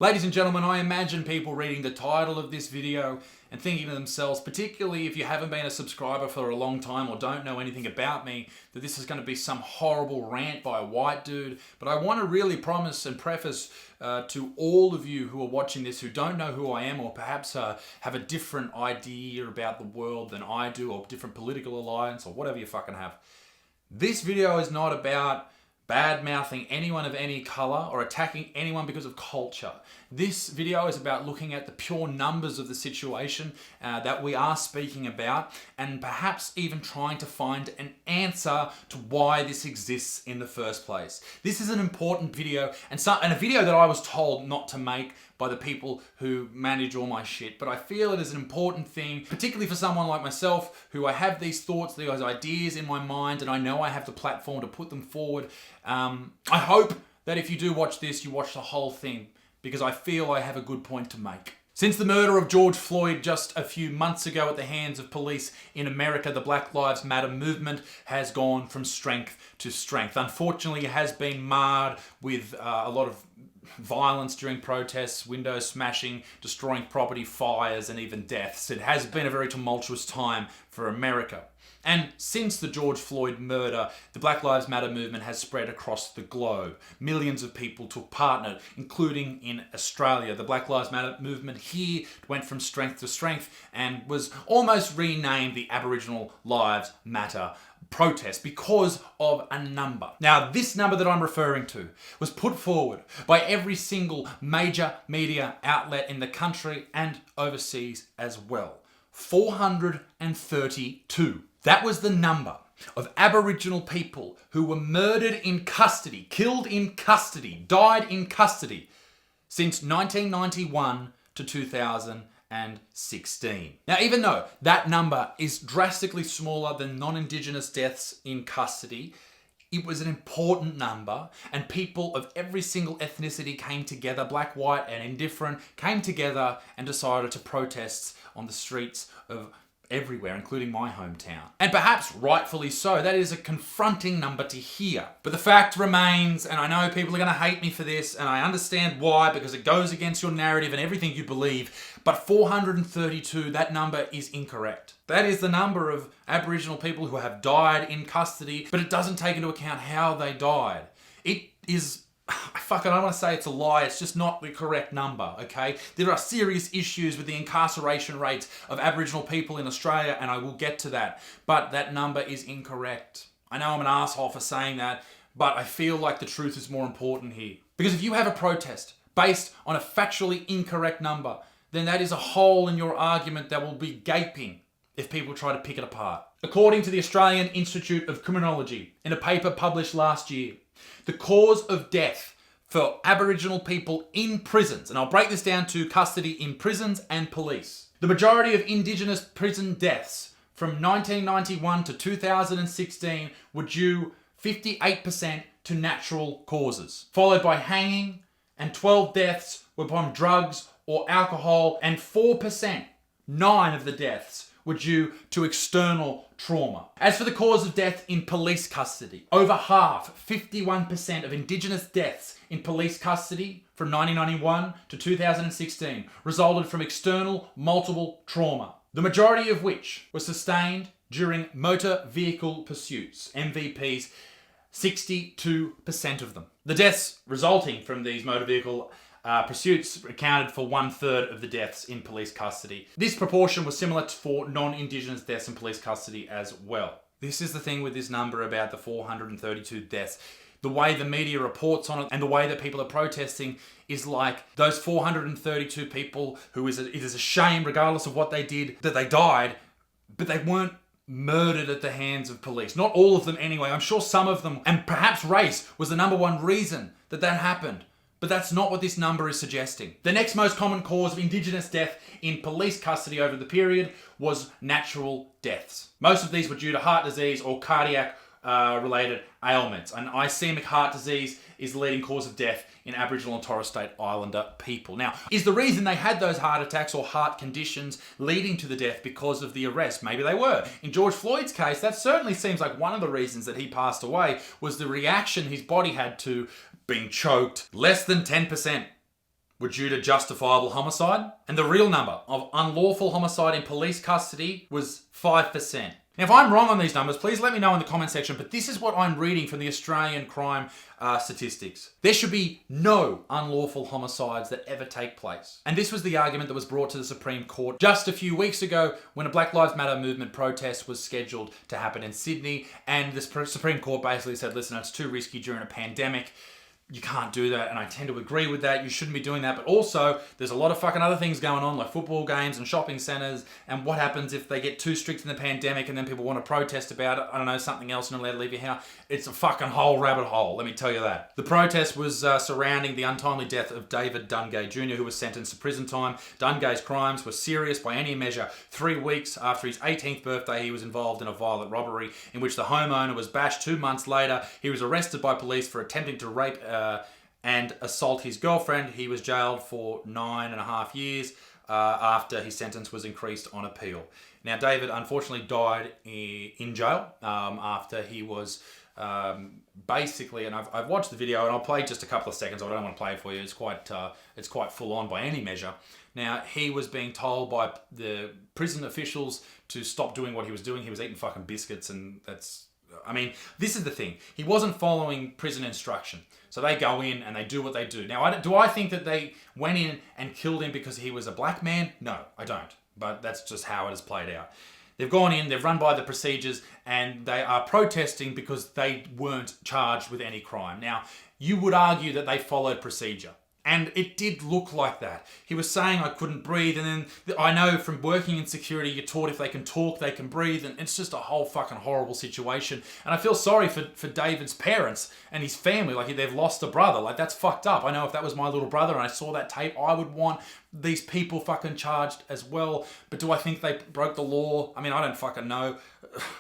Ladies and gentlemen, I imagine people reading the title of this video and thinking to themselves, particularly if you haven't been a subscriber for a long time or don't know anything about me, that this is going to be some horrible rant by a white dude. But I want to really promise and preface to all of you who are watching this who don't know who I am, or perhaps have a different idea about the world than I do, or different political alliance, or whatever you fucking have. This video is not about bad-mouthing anyone of any colour or attacking anyone because of culture. This video is about looking at the pure numbers of the situation that we are speaking about, and perhaps even trying to find an answer to why this exists in the first place. This is an important video, and a video that I was told not to make by the people who manage all my shit, but I feel it is an important thing, particularly for someone like myself, who I have these thoughts, these ideas in my mind, and I know I have the platform to put them forward. I hope that if you do watch this, you watch the whole thing, because I feel I have a good point to make. Since the murder of George Floyd just a few months ago at the hands of police in America, the Black Lives Matter movement has gone from strength to strength. Unfortunately, it has been marred with a lot of violence during protests, windows smashing, destroying property, fires, and even deaths. It has been a very tumultuous time for America. And since the George Floyd murder, the Black Lives Matter movement has spread across the globe. Millions of people took part in it, including in Australia. The Black Lives Matter movement here went from strength to strength and was almost renamed the Aboriginal Lives Matter protest because of a number. Now, this number that I'm referring to was put forward by every single major media outlet in the country and overseas as well. 432. That was the number of Aboriginal people who were murdered in custody, killed in custody, died in custody since 1991 to 2016. Now, even though that number is drastically smaller than non-Indigenous deaths in custody, it was an important number, and people of every single ethnicity came together, black, white, and indifferent, came together and decided to protest on the streets of everywhere, including my hometown. And perhaps rightfully so. That is a confronting number to hear. But the fact remains, and I know people are going to hate me for this, and I understand why, because it goes against your narrative and everything you believe, but 432, that number is incorrect. That is the number of Aboriginal people who have died in custody, but it doesn't take into account how they died. It is... I don't want to say it's a lie, it's just not the correct number, okay? There are serious issues with the incarceration rates of Aboriginal people in Australia, and I will get to that, but that number is incorrect. I know I'm an asshole for saying that, but I feel like the truth is more important here. Because if you have a protest based on a factually incorrect number, then that is a hole in your argument that will be gaping if people try to pick it apart. According to the Australian Institute of Criminology, in a paper published last year, the cause of death for Aboriginal people in prisons, and I'll break this down to custody in prisons and police. The majority of Indigenous prison deaths from 1991 to 2016 were due 58% to natural causes, followed by hanging, and 12 deaths were from drugs or alcohol, and 4%, 9 of the deaths, were due to external trauma. As for the cause of death in police custody, over half, 51% of Indigenous deaths in police custody from 1991 to 2016 resulted from external multiple trauma, the majority of which was sustained during motor vehicle pursuits, MVPs, 62% of them. The deaths resulting from these motor vehicle pursuits accounted for 1/3 of the deaths in police custody. This proportion was similar for non-Indigenous deaths in police custody as well. This is the thing with this number about the 432 deaths. The way the media reports on it and the way that people are protesting is like those 432 people who it is a shame, regardless of what they did, that they died, but they weren't murdered at the hands of police. Not all of them anyway. I'm sure some of them, and perhaps race was the number one reason that happened. But that's not what this number is suggesting. The next most common cause of Indigenous death in police custody over the period was natural deaths. Most of these were due to heart disease or cardiac related ailments. And ischemic heart disease is the leading cause of death in Aboriginal and Torres Strait Islander people. Now, is the reason they had those heart attacks or heart conditions leading to the death because of the arrest? Maybe they were. In George Floyd's case, that certainly seems like one of the reasons that he passed away was the reaction his body had to being choked. Less than 10%. were due to justifiable homicide, and the real number of unlawful homicide in police custody was 5%. Now, if I'm wrong on these numbers, please let me know in the comment section, but this is what I'm reading from the Australian crime statistics. There should be no unlawful homicides that ever take place. And this was the argument that was brought to the Supreme Court just a few weeks ago when a Black Lives Matter movement protest was scheduled to happen in Sydney, and the Supreme Court basically said, listen, it's too risky during a pandemic. You can't do that, and I tend to agree with that. You shouldn't be doing that, but also there's a lot of fucking other things going on, like football games and shopping centres, and what happens if they get too strict in the pandemic and then people want to protest about it, I don't know, something else, and not allowed to leave your house. It's a fucking whole rabbit hole, let me tell you that. The protest was surrounding the untimely death of David Dungay Jr., who was sentenced to prison time. Dungay's crimes were serious by any measure. 3 weeks after his 18th birthday, he was involved in a violent robbery in which the homeowner was bashed. 2 months later, he was arrested by police for attempting to rape and assault his girlfriend. He was jailed for 9.5 years after his sentence was increased on appeal. Now, David unfortunately died in jail after he was basically, and I've watched the video and I'll play just a couple of seconds. I don't want to play it for you. It's quite full on by any measure. Now, he was being told by the prison officials to stop doing what he was doing. He was eating fucking biscuits, and this is the thing. He wasn't following prison instruction. So they go in and they do what they do. Now, do I think that they went in and killed him because he was a black man? No, I don't. But that's just how it has played out. They've gone in, they've run by the procedures, and they are protesting because they weren't charged with any crime. Now, you would argue that they followed procedure. And it did look like that. He was saying I couldn't breathe, and then I know from working in security, you're taught if they can talk, they can breathe, and it's just a whole fucking horrible situation. And I feel sorry for David's parents and his family, like they've lost a brother, like that's fucked up. I know if that was my little brother and I saw that tape, I would want these people fucking charged as well. But do I think they broke the law? I mean, I don't fucking know,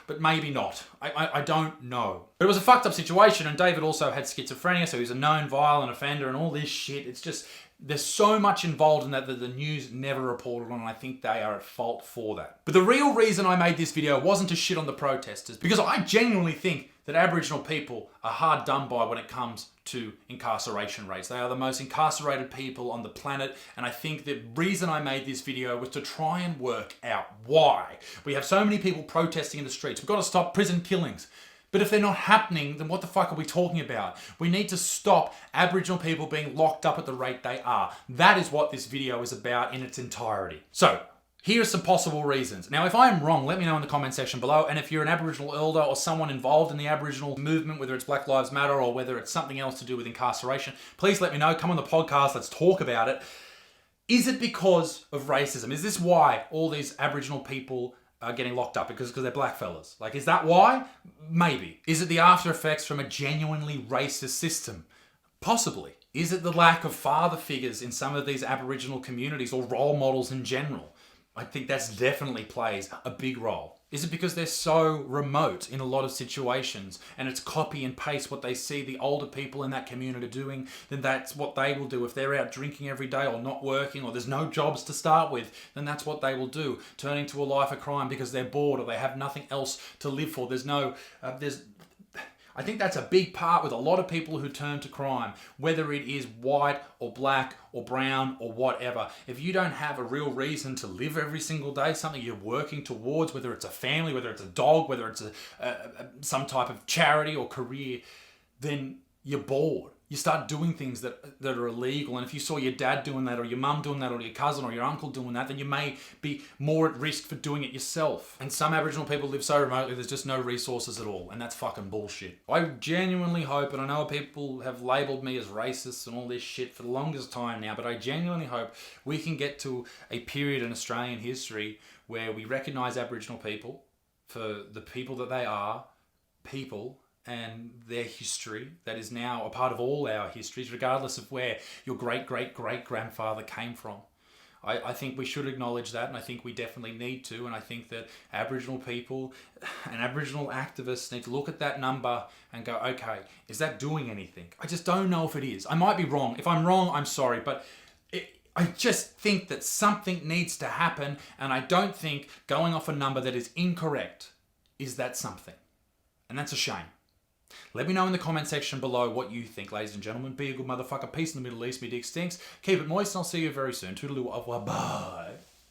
but maybe not. I don't know. But it was a fucked up situation, and David also had schizophrenia, so he's a known violent offender and all this shit. It's just, there's so much involved in that the news never reported on, and I think they are at fault for that. But the real reason I made this video wasn't to shit on the protesters, because I genuinely think that Aboriginal people are hard done by when it comes to incarceration rates. They are the most incarcerated people on the planet, and I think the reason I made this video was to try and work out why. We have so many people protesting in the streets. We've got to stop prison killings. But if they're not happening, then what the fuck are we talking about? We need to stop Aboriginal people being locked up at the rate they are. That is what this video is about in its entirety. So, here are some possible reasons. Now, if I am wrong, let me know in the comment section below. And if you're an Aboriginal elder or someone involved in the Aboriginal movement, whether it's Black Lives Matter or whether it's something else to do with incarceration, please let me know. Come on the podcast, let's talk about it. Is it because of racism? Is this why all these Aboriginal people are getting locked up? Because they're black fellas? Like, is that why? Maybe. Is it the after effects from a genuinely racist system? Possibly. Is it the lack of father figures in some of these Aboriginal communities or role models in general? I think that definitely plays a big role. Is it because they're so remote in a lot of situations and it's copy and paste what they see the older people in that community doing, then that's what they will do. If they're out drinking every day or not working or there's no jobs to start with, then that's what they will do. Turn into a life of crime because they're bored or they have nothing else to live for. I think that's a big part with a lot of people who turn to crime, whether it is white or black or brown or whatever. If you don't have a real reason to live every single day, something you're working towards, whether it's a family, whether it's a dog, whether it's some type of charity or career, then you're bored. You start doing things that are illegal. And if you saw your dad doing that or your mum doing that or your cousin or your uncle doing that, then you may be more at risk for doing it yourself. And some Aboriginal people live so remotely, there's just no resources at all. And that's fucking bullshit. I genuinely hope, and I know people have labelled me as racist and all this shit for the longest time now, but I genuinely hope we can get to a period in Australian history where we recognise Aboriginal people for the people that they are, people, and their history that is now a part of all our histories, regardless of where your great-great-great-grandfather came from. I think we should acknowledge that, and I think we definitely need to, and I think that Aboriginal people and Aboriginal activists need to look at that number and go, okay, is that doing anything? I just don't know if it is. I might be wrong. If I'm wrong, I'm sorry, but I just think that something needs to happen, and I don't think going off a number that is incorrect is that something. And that's a shame. Let me know in the comment section below what you think, ladies and gentlemen. Be a good motherfucker. Peace in the Middle East. Me dick stinks. Keep it moist, and I'll see you very soon. Toodaloo. Bye.